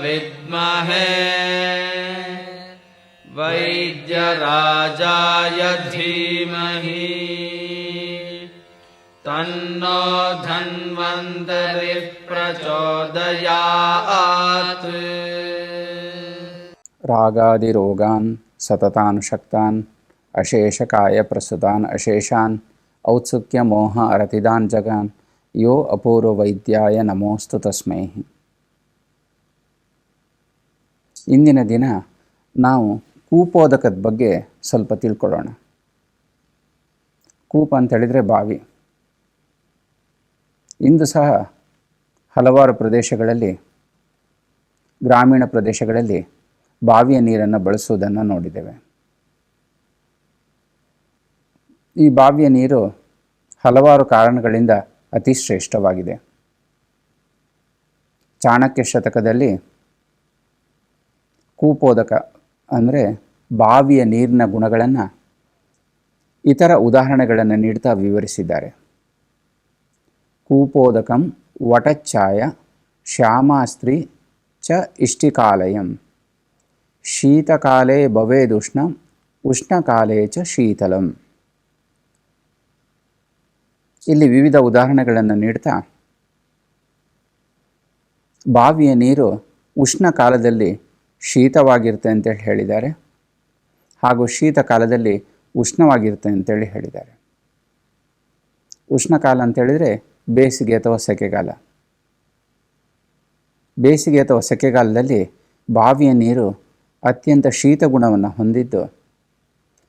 ವಿದ್ಮಹೇ ವೈದ್ಯರಾಜಾಯ ಧೀಮಹಿ ತನ್ನೋ ಧನ್ವಂತರಿ ಪ್ರಚೋದಯಾತ್. ರಾಗಾದಿರೋಗಾನ್ ಸತತಾನ್ ಶಕ್ತಾನ್ ಅಶೇಷಕಾಯ ಪ್ರಸುತಾನ್ ಅಶೇಷಾನ್ ಔತ್ಸುಕ್ಯ ಮೋಹ ಅರತಿದಾನ್ ಜಗಾನ್ ಯೋ ಅಪೂರ್ವ ವೈದ್ಯಾಯ ನಮೋಸ್ತು ತಸ್ಮೈ. ಇಂದಿನ ದಿನ ನಾವು ಕೂಪೋದಕದ ಬಗ್ಗೆ ಸ್ವಲ್ಪ ತಿಳ್ಕೊಳ್ಳೋಣ. ಕೂಪ ಅಂತೇಳಿದರೆ ಬಾವಿ. ಇಂದು ಸಹ ಹಲವಾರು ಪ್ರದೇಶಗಳಲ್ಲಿ, ಗ್ರಾಮೀಣ ಪ್ರದೇಶಗಳಲ್ಲಿ ಬಾವಿಯ ನೀರನ್ನು ಬಳಸುವುದನ್ನು ನೋಡಿದ್ದೇವೆ. ಈ ಬಾವಿಯ ನೀರು ಹಲವಾರು ಕಾರಣಗಳಿಂದ ಅತಿ ಶ್ರೇಷ್ಠವಾಗಿದೆ. ಚಾಣಕ್ಯ ಶತಕದಲ್ಲಿ ಕೂಪೋದಕ ಅಂದರೆ ಬಾವಿಯ ನೀರಿನ ಗುಣಗಳನ್ನು ಇತರ ಉದಾಹರಣೆಗಳನ್ನು ನೀಡ್ತಾ ವಿವರಿಸಿದ್ದಾರೆ. ಕೂಪೋದಕಂ ವಟಚ್ಛಾಯ ಶ್ಯಾಮಾಸ್ತ್ರಿ ಚ ಇಷ್ಟಿಕಾಲಯಂ ಶೀತಕಾಲೇ ಭವೇದುಷ್ಣಂ ಉಷ್ಣಕಾಲೇ ಚ ಶೀತಲಂ. ಇಲ್ಲಿ ವಿವಿಧ ಉದಾಹರಣೆಗಳನ್ನು ನೀಡ್ತಾ ಬಾವಿಯ ನೀರು ಉಷ್ಣ ಕಾಲದಲ್ಲಿ ಶೀತವಾಗಿರುತ್ತೆ ಅಂತೇಳಿ ಹೇಳಿದ್ದಾರೆ, ಹಾಗೂ ಶೀತಕಾಲದಲ್ಲಿ ಉಷ್ಣವಾಗಿರುತ್ತೆ ಅಂತೇಳಿ ಹೇಳಿದ್ದಾರೆ. ಉಷ್ಣಕಾಲ ಅಂತೇಳಿದರೆ ಬೇಸಿಗೆ ಅಥವಾ ಸೆಕೆಗಾಲ. ಬೇಸಿಗೆ ಅಥವಾ ಸೆಕೆಗಾಲದಲ್ಲಿ ಬಾವಿಯ ನೀರು ಅತ್ಯಂತ ಶೀತ ಗುಣವನ್ನು ಹೊಂದಿದ್ದು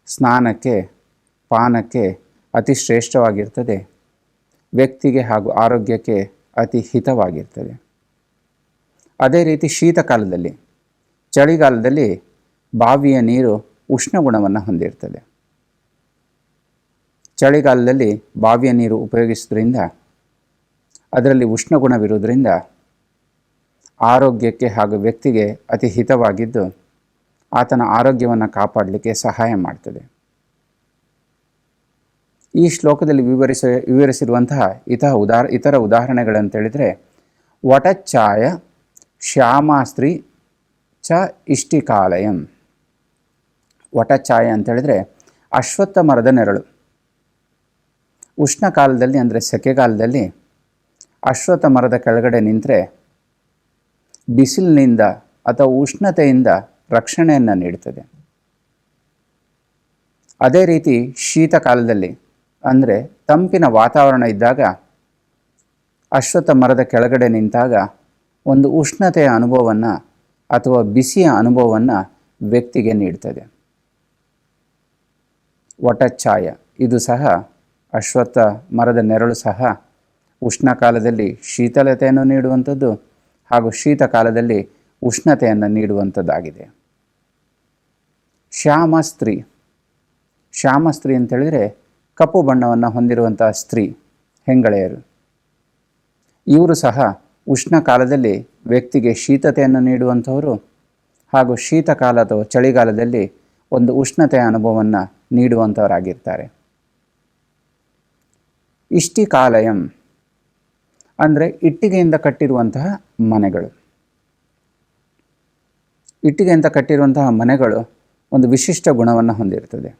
ಸ್ನಾನಕ್ಕೆ, ಪಾನಕ್ಕೆ ಅತಿ ಶ್ರೇಷ್ಠವಾಗಿರ್ತದೆ. ವ್ಯಕ್ತಿಗೆ ಹಾಗೂ ಆರೋಗ್ಯಕ್ಕೆ ಅತಿ ಹಿತವಾಗಿರ್ತದೆ. ಅದೇ ರೀತಿ ಶೀತಕಾಲದಲ್ಲಿ, ಚಳಿಗಾಲದಲ್ಲಿ ಬಾವಿಯ ನೀರು ಉಷ್ಣ ಗುಣವನ್ನು ಹೊಂದಿರ್ತದೆ. ಚಳಿಗಾಲದಲ್ಲಿ ಬಾವಿಯ ನೀರು ಉಪಯೋಗಿಸೋದ್ರಿಂದ ಅದರಲ್ಲಿ ಉಷ್ಣ ಗುಣವಿರುವುದರಿಂದ ಆರೋಗ್ಯಕ್ಕೆ ಹಾಗೂ ವ್ಯಕ್ತಿಗೆ ಅತಿ ಹಿತವಾಗಿದ್ದು ಆತನ ಆರೋಗ್ಯವನ್ನು ಕಾಪಾಡಲಿಕ್ಕೆ ಸಹಾಯ ಮಾಡ್ತದೆ. ಈ ಶ್ಲೋಕದಲ್ಲಿ ವಿವರಿಸಿರುವಂತಹ ಇತರ ಉದಾಹರಣೆಗಳಂತೇಳಿದರೆ ವಟಚ್ಛಾಯ ಶ್ಯಾಮಾಸ್ತ್ರಿ ಚ ಇಷ್ಟಿಕಾಲಯಂ. ವಟಚ್ಛಾಯ ಅಂತೇಳಿದರೆ ಅಶ್ವತ್ಥ ಮರದ ನೆರಳು. ಉಷ್ಣಕಾಲದಲ್ಲಿ ಅಂದರೆ ಸೆಕೆಗಾಲದಲ್ಲಿ ಅಶ್ವತ್ಥ ಮರದ ಕೆಳಗಡೆ ನಿಂತರೆ ಬಿಸಿಲಿನಿಂದ ಅಥವಾ ಉಷ್ಣತೆಯಿಂದ ರಕ್ಷಣೆಯನ್ನು ನೀಡುತ್ತದೆ. ಅದೇ ರೀತಿ ಶೀತಕಾಲದಲ್ಲಿ ಅಂದರೆ ತಂಪಿನ ವಾತಾವರಣ ಇದ್ದಾಗ ಅಶ್ವತ್ಥ ಮರದ ಕೆಳಗಡೆ ನಿಂತಾಗ ಒಂದು ಉಷ್ಣತೆಯ ಅನುಭವವನ್ನು ಅಥವಾ ಬಿಸಿಯ ಅನುಭವವನ್ನು ವ್ಯಕ್ತಿಗೆ ನೀಡ್ತದೆ. ವಟಚ್ಛಾಯ ಇದು ಸಹ ಅಶ್ವತ್ಥ ಮರದ ನೆರಳು ಸಹ ಉಷ್ಣಕಾಲದಲ್ಲಿ ಶೀತಲತೆಯನ್ನು ನೀಡುವಂಥದ್ದು ಹಾಗೂ ಶೀತಕಾಲದಲ್ಲಿ ಉಷ್ಣತೆಯನ್ನು ನೀಡುವಂಥದ್ದಾಗಿದೆ. ಶ್ಯಾಮಸ್ತ್ರೀ. ಶ್ಯಾಮಸ್ತ್ರೀ ಅಂತೇಳಿದರೆ ಕಪ್ಪು ಬಣ್ಣವನ್ನು ಹೊಂದಿರುವಂತಹ ಸ್ತ್ರೀ, ಹೆಂಗಳೆಯರು. ಇವರು ಸಹ ಉಷ್ಣಕಾಲದಲ್ಲಿ ವ್ಯಕ್ತಿಗೆ ಶೀತತೆಯನ್ನು ನೀಡುವಂಥವರು ಹಾಗೂ ಶೀತಕಾಲ ಅಥವಾ ಚಳಿಗಾಲದಲ್ಲಿ ಒಂದು ಉಷ್ಣತೆಯ ಅನುಭವವನ್ನು ನೀಡುವಂಥವರಾಗಿರ್ತಾರೆ. ಇಷ್ಟಿಕಾಲಯಂ ಅಂದರೆ ಇಟ್ಟಿಗೆಯಿಂದ ಕಟ್ಟಿರುವಂತಹ ಮನೆಗಳು. ಇಟ್ಟಿಗೆಯಿಂದ ಕಟ್ಟಿರುವಂತಹ ಮನೆಗಳು ಒಂದು ವಿಶಿಷ್ಟ ಗುಣವನ್ನು ಹೊಂದಿರ್ತದೆ.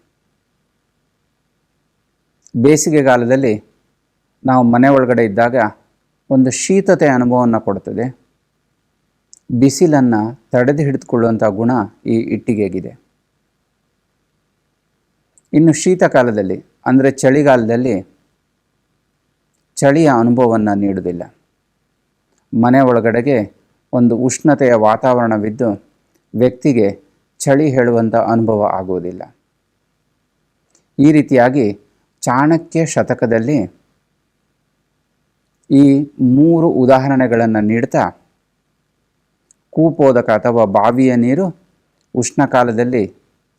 ಬೇಸಿಗೆಗಾಲದಲ್ಲಿ ನಾವು ಮನೆ ಒಳಗಡೆ ಇದ್ದಾಗ ಒಂದು ಶೀತತೆ ಅನುಭವವನ್ನು ಕೊಡುತ್ತದೆ. ಬಿಸಿಲನ್ನು ತಡೆದು ಹಿಡಿದುಕೊಳ್ಳುವಂಥ ಗುಣ ಈ ಇಟ್ಟಿಗೆಗಿದೆ. ಇನ್ನು ಶೀತಕಾಲದಲ್ಲಿ ಅಂದರೆ ಚಳಿಗಾಲದಲ್ಲಿ ಚಳಿಯ ಅನುಭವವನ್ನು ನೀಡುವುದಿಲ್ಲ. ಮನೆ ಒಳಗಡೆಗೆ ಒಂದು ಉಷ್ಣತೆಯ ವಾತಾವರಣವಿದ್ದು ವ್ಯಕ್ತಿಗೆ ಚಳಿ ಹೇಳುವಂಥ ಅನುಭವ ಆಗುವುದಿಲ್ಲ. ಈ ರೀತಿಯಾಗಿ ಚಾಣಕ್ಯ ಶತಕದಲ್ಲಿ ಈ 3 ಉದಾಹರಣೆಗಳನ್ನು ನೀಡ್ತಾ ಕೂಪೋದಕ ಅಥವಾ ಬಾವಿಯ ನೀರು ಉಷ್ಣಕಾಲದಲ್ಲಿ,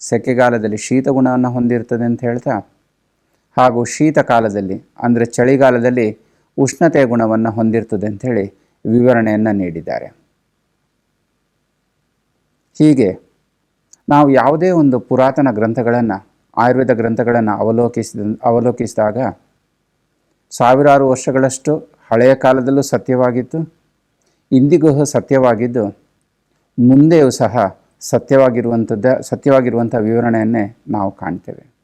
ಸೆಕೆಗಾಲದಲ್ಲಿ ಶೀತ ಗುಣವನ್ನು ಹೊಂದಿರ್ತದೆ ಅಂತ ಹೇಳ್ತಾ, ಹಾಗೂ ಶೀತಕಾಲದಲ್ಲಿ ಅಂದರೆ ಚಳಿಗಾಲದಲ್ಲಿ ಉಷ್ಣತೆಯ ಗುಣವನ್ನು ಹೊಂದಿರ್ತದೆ ಅಂಥೇಳಿ ವಿವರಣೆಯನ್ನು ನೀಡಿದ್ದಾರೆ. ಹೀಗೆ ನಾವು ಯಾವುದೇ ಒಂದು ಪುರಾತನ ಗ್ರಂಥಗಳನ್ನು, ಆಯುರ್ವೇದ ಗ್ರಂಥಗಳನ್ನು ಅವಲೋಕಿಸಿದಾಗ ಸಾವಿರಾರು ವರ್ಷಗಳಷ್ಟು ಹಳೆಯ ಕಾಲದಲ್ಲೂ ಸತ್ಯವಾಗಿತ್ತು, ಇಂದಿಗೂ ಸತ್ಯವಾಗಿದ್ದು ಮುಂದೆಯೂ ಸಹ ಸತ್ಯವಾಗಿರುವಂಥ ವಿವರಣೆಯನ್ನೇ ನಾವು ಕಾಣ್ತೇವೆ.